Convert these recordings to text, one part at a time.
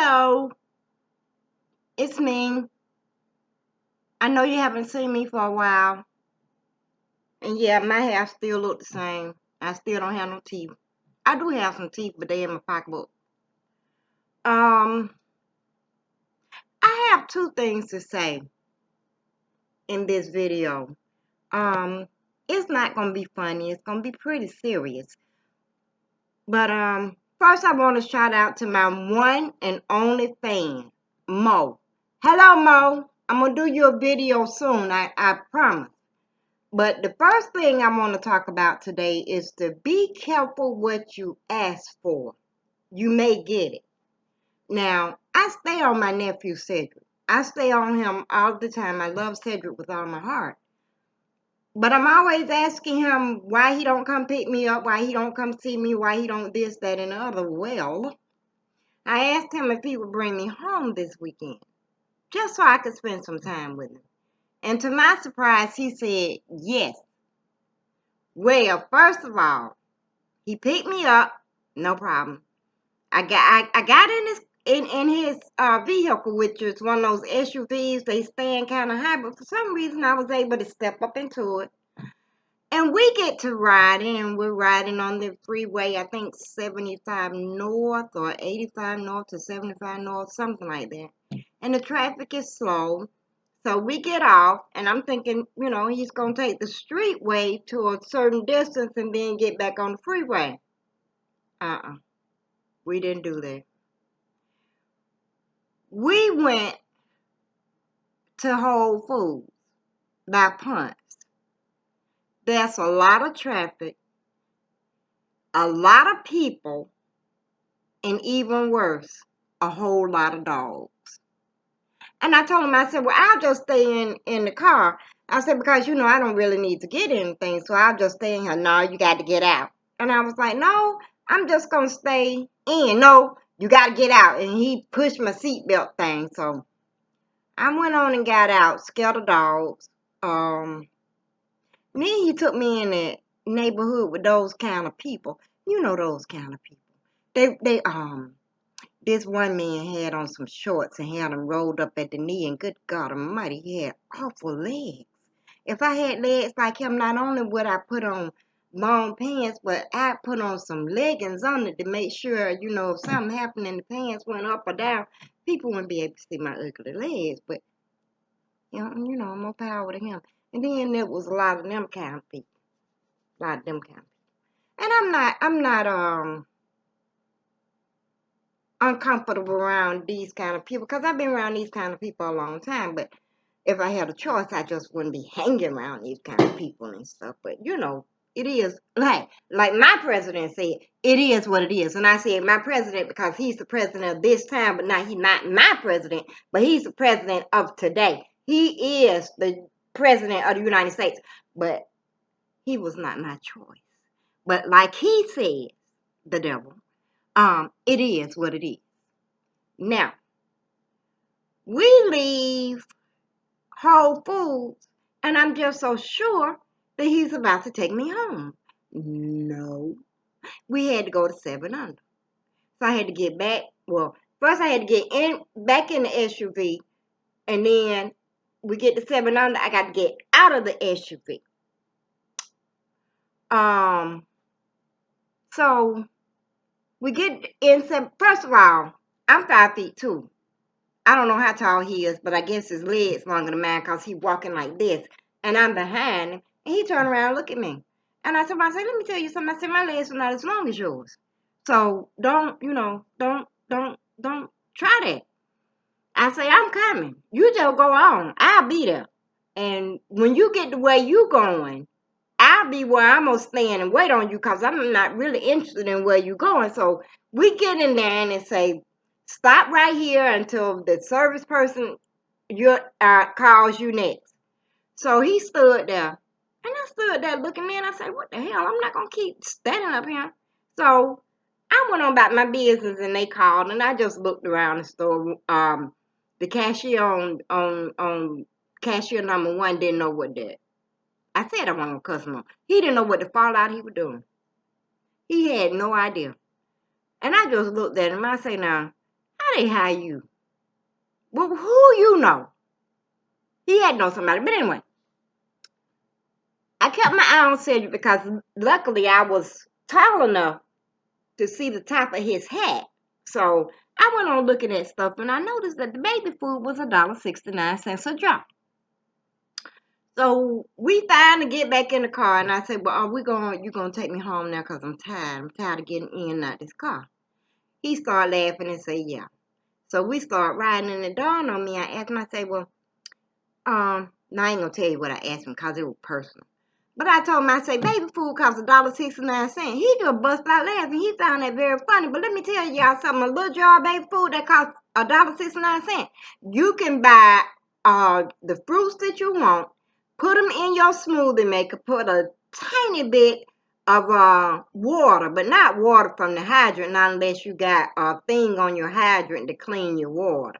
Hello, it's me. I know you haven't seen me for a while. And yeah, my hair still look the same. I still don't have no teeth. I do have some teeth, but they in my pocketbook. Um, I have two things to say in this video. Um, it's not gonna be funny. It's gonna be pretty serious. But first I want to shout out to my one and only fan, Mo. Hello, Mo. I'm gonna do you a video soon. I promise. But the first thing I want to talk about today is to be careful what you ask for. You may get it. Now, I stay on my nephew Cedric. I stay on him all the time. I love Cedric with all my heart. But I'm always asking him why he don't come pick me up, why he don't come see me, why he don't this, that, and the other. Well, I asked him if he would bring me home this weekend, just so I could spend some time with him. And to my surprise, he said yes. Well, first of all, he picked me up, no problem. I got in his vehicle, which is one of those SUVs. They stand kind of high, but for some reason I was able to step up into it. And we get to riding, and we're riding on the freeway. I think 75 north or 85 north to 75 north, something like that. And the traffic is slow. So we get off, and I'm thinking, he's going to take the streetway to a certain distance and then get back on the freeway. We didn't do that. We went to Whole Foods by Punch. There's a lot of traffic, a lot of people, and even worse, a whole lot of dogs. And I told him, I said, well, I'll just stay in the car. I said, because, I don't really need to get anything, so I'll just stay in here. No, you got to get out. And I was like, no, I'm just going to stay in. No, you got to get out. And he pushed my seatbelt thing, so I went on and got out, scared of dogs. Then he took me in the neighborhood with those kind of people. You know those kind of people. This one man had on some shorts and had them rolled up at the knee, and good God Almighty, he had awful legs. If I had legs like him, not only would I put on long pants, but I put on some leggings on it to make sure, if something happened and the pants went up or down, people wouldn't be able to see my ugly legs. But more power to him. And then there was a lot of them kind of people. A lot of them kind of people. And I'm not uncomfortable around these kind of people, because I've been around these kind of people a long time. But if I had a choice, I just wouldn't be hanging around these kind of people and stuff. But it is like my president said, it is what it is. And I said my president because he's the president of this time, but now he's not my president, but he's the president of today. He is the president of the United States, but he was not my choice. But like he said, the devil, it is what it is. Now, we leave Whole Foods, and I'm just so sure that he's about to take me home. No, we had to go to 7 Under. So I had to get back. Well, first I had to get back in the SUV, and then we get to 7 Under. I got to get out of the SUV. So we get in. First of all, I'm 5'2". I don't know how tall he is, but I guess his legs longer than mine because he's walking like this. And I'm behind him. And he turned around and looked at me. And I said, let me tell you something. I said, my legs are not as long as yours. So don't try that. I say, I'm coming. You just go on. I'll be there. And when you get the way you going, I'll be where I'm going to stand and wait on you, because I'm not really interested in where you're going. So we get in there and they say, stop right here until the service person calls you next. So he stood there. And I stood there looking at me, and I said, what the hell? I'm not going to keep standing up here. So I went on about my business, and they called, and I just looked around the store. The cashier on cashier number 1 didn't know what that. I said I wasn't a customer. He didn't know what the fallout he was doing. He had no idea. And I just looked at him. I say, now, how they hire you? Well, who you know? He had to know somebody. But anyway, I kept my eye on Cedric because luckily I was tall enough to see the top of his hat. So I went on looking at stuff and I noticed that the baby food was $1.69 a jar. So we finally get back in the car and I said, well, you gonna take me home now because I'm tired. I'm tired of getting in and out this car. He started laughing and said, yeah. So we start riding and it dawned on me. I asked him, I said, well, now I ain't gonna tell you what I asked him because it was personal. But I told him, I said, baby food costs $1.69. He just bust out laughing. He found that very funny. But let me tell y'all something. A little jar of baby food that costs $1.69. You can buy the fruits that you want, put them in your smoothie maker, put a tiny bit of water, but not water from the hydrant, not unless you got a thing on your hydrant to clean your water.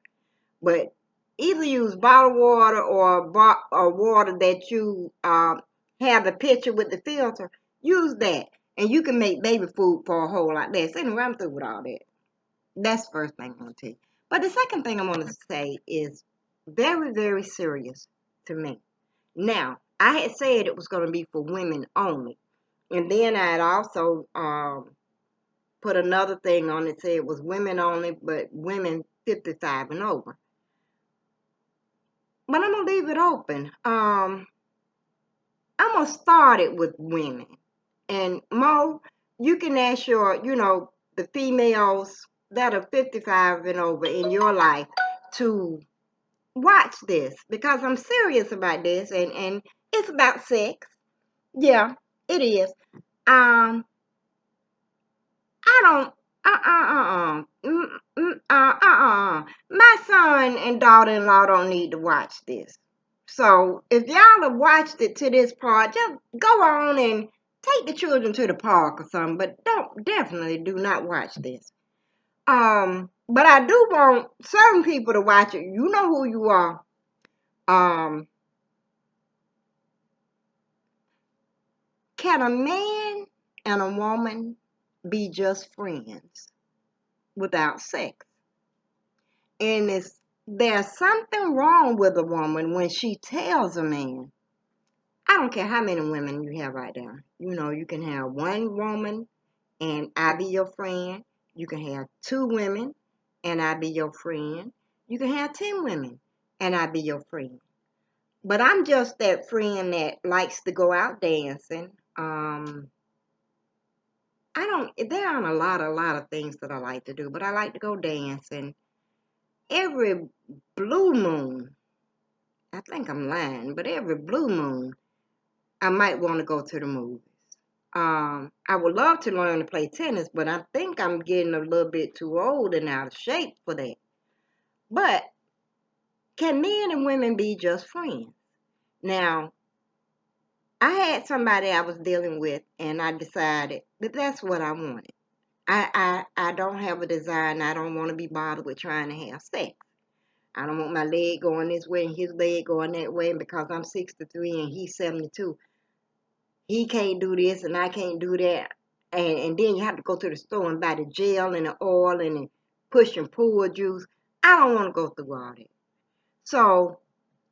But either use bottled water or water that you have the pitcher with the filter. Use that. And you can make baby food for a whole lot less. Anyway, I'm through with all that. That's the first thing I'm going to tell you. But the second thing I want to say is very, very serious to me. Now, I had said it was going to be for women only. And then I had also put another thing on it, said it was women only, but women 55 and over. But I'm going to leave it open. I'm going to start it with women. And Mo, you can ask the females that are 55 and over in your life to watch this because I'm serious about this and it's about sex. Yeah, it is. I don't. My son and daughter-in-law don't need to watch this. So if y'all have watched it to this part, just go on and take the children to the park or something. But definitely do not watch this. But I do want certain people to watch it. You know who you are. Can a man and a woman be just friends without sex? And there's something wrong with a woman when she tells a man, I don't care how many women you have right there. You can have one woman and I be your friend. You can have two women and I be your friend. You can have 10 women and I be your friend. But I'm just that friend that likes to go out dancing. There aren't a lot of things that I like to do, but I like to go dancing. Every blue moon, I think I'm lying, but every blue moon, I might want to go to the movies. I would love to learn to play tennis, but I think I'm getting a little bit too old and out of shape for that. But can men and women be just friends? Now, I had somebody I was dealing with, and I decided that that's what I wanted. I don't have a desire, and I don't want to be bothered with trying to have sex. I don't want my leg going this way and his leg going that way. And because I'm 63 and he's 72, he can't do this and I can't do that. And then you have to go to the store and buy the gel and the oil and the push and pull juice. I don't want to go through all that. So,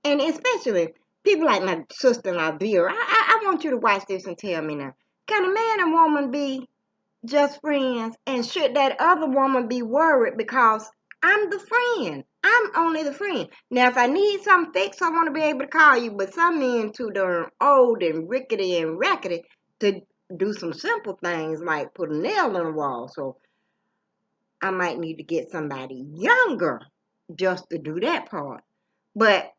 and especially people like my sister-in-law, Vera, I want you to watch this and tell me now. Can a man and woman be just friends? And should that other woman be worried because I'm the friend? I'm only the friend. Now, if I need something fixed, I want to be able to call you. But some men too darn old and rickety and rackety to do some simple things like put a nail in the wall. So I might need to get somebody younger just to do that part. But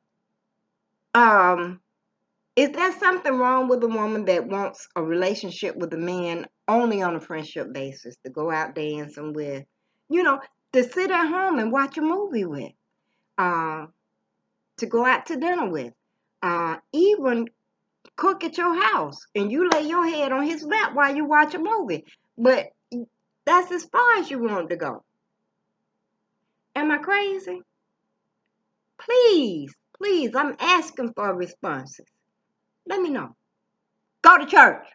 is there something wrong with a woman that wants a relationship with a man only on a friendship basis, to go out dancing with, to sit at home and watch a movie with, to go out to dinner with, even cook at your house and you lay your head on his lap while you watch a movie? But that's as far as you want to go. Am I crazy? Please, I'm asking for responses. Let me know. Go to church.